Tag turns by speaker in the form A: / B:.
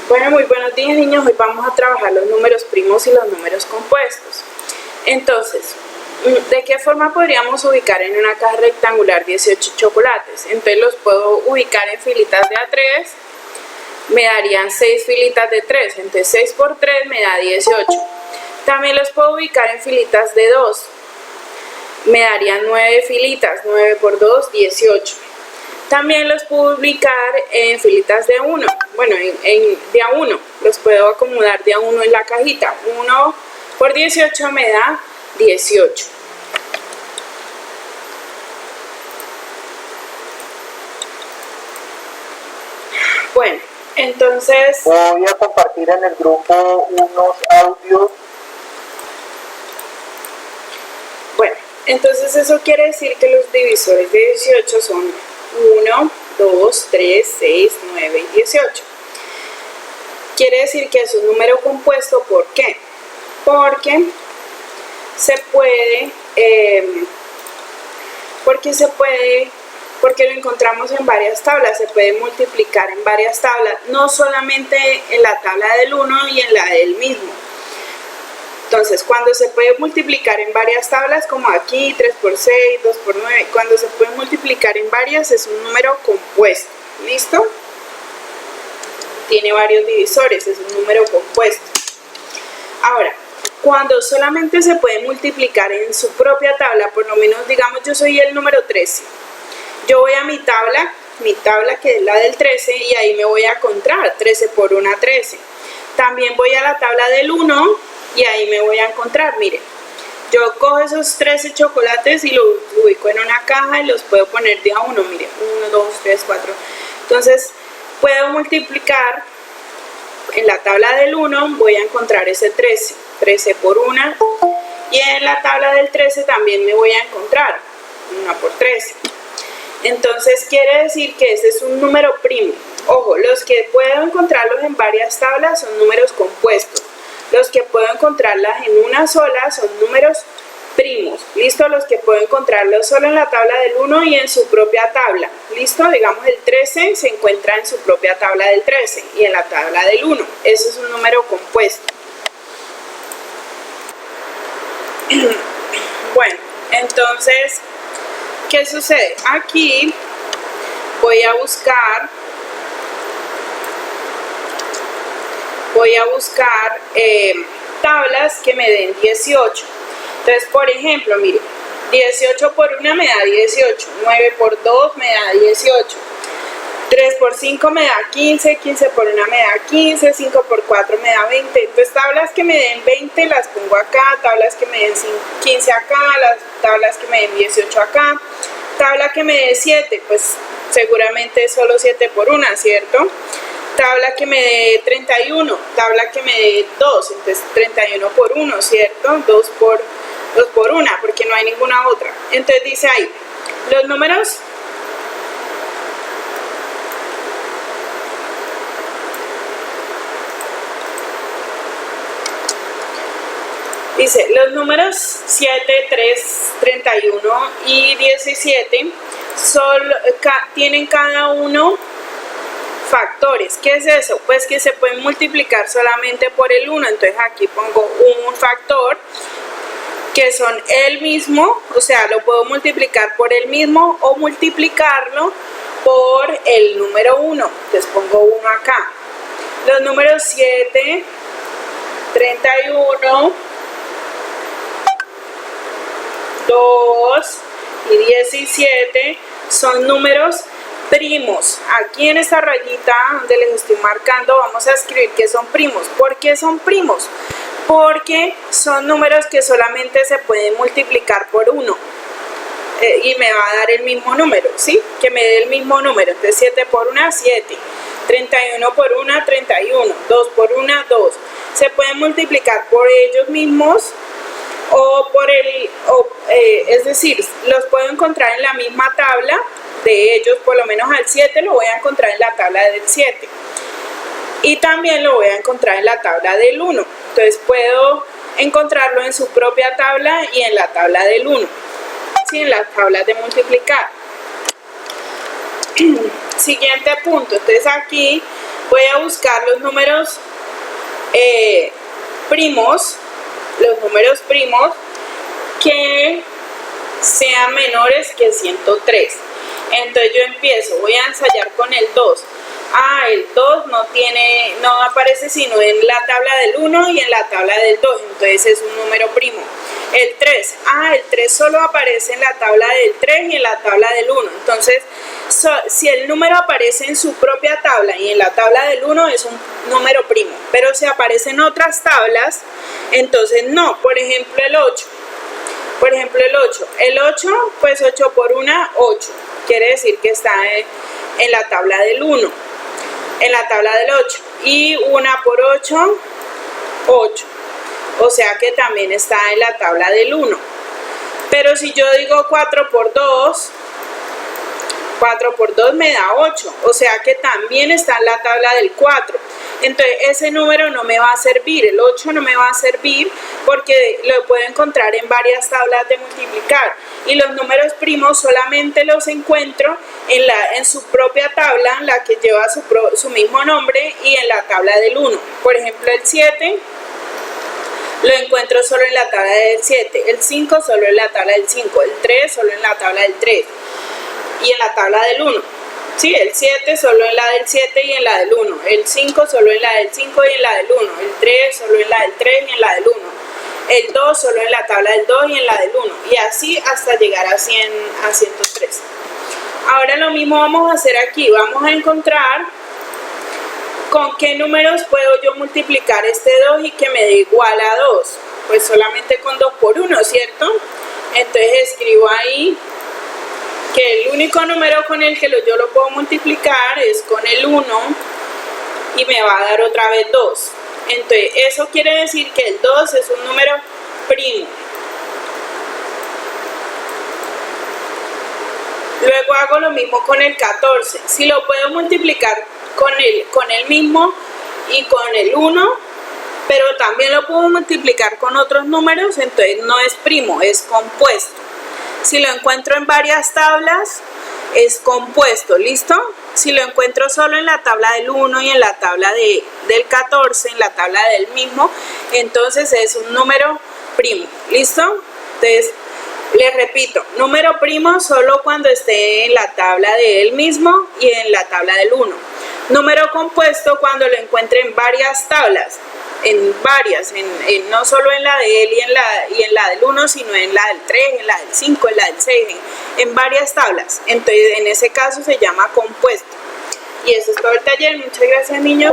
A: Bueno, muy buenos días, niños. Hoy vamos a trabajar los números primos y los números compuestos. Entonces, ¿de qué forma podríamos ubicar en una caja rectangular 18 chocolates? Entonces los puedo ubicar en filitas de A3, me darían 6 filitas de 3, entonces 6 por 3 me da 18. También los puedo ubicar en filitas de 2, me darían 9 filitas, 9 por 2, 18. También los puedo ubicar en filitas de 1, bueno, de a 1, los puedo acomodar de a 1 en la cajita. 1 por 18 me da 18. Bueno, entonces
B: voy a compartir en el grupo unos audios.
A: Bueno, entonces eso quiere decir que los divisores de 18 son 1, 2, 3, 6, 9 y 18. Quiere decir que es un número compuesto. ¿Por qué? Porque lo encontramos en varias tablas, se puede multiplicar en varias tablas, no solamente en la tabla del 1 y en la del mismo. Entonces, cuando se puede multiplicar en varias tablas, como aquí, 3 por 6, 2 por 9, cuando se puede multiplicar en varias es un número compuesto. ¿Listo? Tiene varios divisores, es un número compuesto. Ahora, cuando solamente se puede multiplicar en su propia tabla, por lo menos, digamos, yo soy el número 13. Yo voy a mi tabla que es la del 13, y ahí me voy a encontrar 13 por 1, 13. También voy a la tabla del 1, y ahí me voy a encontrar, miren, yo cojo esos 13 chocolates y los ubico en una caja y los puedo poner de a 1, miren, 1, 2, 3, 4. Entonces, puedo multiplicar en la tabla del 1, voy a encontrar ese 13, 13 por 1, y en la tabla del 13 también me voy a encontrar 1 por 13. Entonces, quiere decir que ese es un número primo. Ojo, los que puedo encontrarlos en varias tablas son números compuestos. Los que puedo encontrarlas en una sola son números primos. ¿Listo? Los que puedo encontrarlos solo en la tabla del 1 y en su propia tabla. ¿Listo? Digamos, el 13 se encuentra en su propia tabla del 13 y en la tabla del 1. Ese es un número compuesto. Bueno, entonces, ¿qué sucede? Aquí voy a buscar tablas que me den 18. Entonces, por ejemplo, miren, 18 por 1 me da 18, 9 por 2 me da 18, 3 por 5 me da 15, 15 por 1 me da 15, 5 por 4 me da 20. Entonces, tablas que me den 20 las pongo acá, tablas que me den 15 acá, las tablas que me den 18 acá, tabla que me dé 7, pues seguramente solo 7 por 1, ¿cierto? Tabla que me dé 31, tabla que me dé 2, entonces 31 por 1, ¿cierto? 2 por 1, porque no hay ninguna otra. Entonces dice ahí, los números dice, los números 7, 3, 31 y 17 tienen cada uno factores. ¿Qué es eso? Pues que se pueden multiplicar solamente por el 1. Entonces aquí pongo un factor que son el mismo, o sea, lo puedo multiplicar por el mismo o multiplicarlo por el número 1. Entonces pongo 1 acá. Los números 7, 31, 2 y 17 son números primos. Aquí en esta rayita donde les estoy marcando vamos a escribir que son primos. ¿Por qué son primos? Porque son números que solamente se pueden multiplicar por 1 y me va a dar el mismo número, ¿sí? Que me dé el mismo número. Entonces 7 por 1, 7, 31 por 1, 31, 2 por 1, 2. Se pueden multiplicar por ellos mismos o por es decir, los puedo encontrar en la misma tabla de ellos, por lo menos al 7 lo voy a encontrar en la tabla del 7 y también lo voy a encontrar en la tabla del 1. Entonces puedo encontrarlo en su propia tabla y en la tabla del 1, ¿sí? En las tablas de multiplicar. Siguiente punto, entonces aquí voy a buscar los números primos, que sean menores que 103. Entonces yo empiezo, voy a ensayar con el 2. El 2 no aparece sino en la tabla del 1 y en la tabla del 2, entonces es un número primo. El 3, el 3 solo aparece en la tabla del 3 y en la tabla del 1, entonces si el número aparece en su propia tabla y en la tabla del 1 es un número primo, pero si aparece en otras tablas, entonces no. Por ejemplo el 8, el 8, pues 8 por 1, 8, quiere decir que está en la tabla del 1, en la tabla del 8, y 1 por 8, 8, o sea que también está en la tabla del 1. Pero si yo digo 4 por 2 me da 8, o sea que también está en la tabla del 4. Entonces ese número no me va a servir, el 8 no me va a servir porque lo puedo encontrar en varias tablas de multiplicar, y los números primos solamente los encuentro en su propia tabla, en la que lleva su mismo nombre, y en la tabla del 1. Por ejemplo el 7 lo encuentro solo en la tabla del 7, el 5 solo en la tabla del 5, el 3 solo en la tabla del 3 y en la tabla del 1. Sí, el 7 solo en la del 7 y en la del 1, el 5 solo en la del 5 y en la del 1, el 3 solo en la del 3 y en la del 1, el 2 solo en la tabla del 2 y en la del 1, y así hasta llegar a 103. Ahora lo mismo vamos a hacer aquí, vamos a encontrar con qué números puedo yo multiplicar este 2 y que me dé igual a 2, pues solamente con 2 por 1, ¿cierto? Entonces escribo ahí que el único número con el que yo lo puedo multiplicar es con el 1 y me va a dar otra vez 2. Entonces eso quiere decir que el 2 es un número primo. Luego hago lo mismo con el 14. Si lo puedo multiplicar con el mismo y con el 1, pero también lo puedo multiplicar con otros números, entonces no es primo, es compuesto. Si lo encuentro en varias tablas, es compuesto, ¿listo? Si lo encuentro solo en la tabla del 1 y en la tabla del 14, en la tabla del mismo, entonces es un número primo, ¿listo? Entonces, les repito, número primo solo cuando esté en la tabla de él mismo y en la tabla del 1. Número compuesto cuando lo encuentre en varias tablas, no solo en la de él y en la del 1, sino en la del 3, en la del 5, en la del 6, en varias tablas. Entonces en ese caso se llama compuesto. Y eso es todo el taller. Muchas gracias, niños.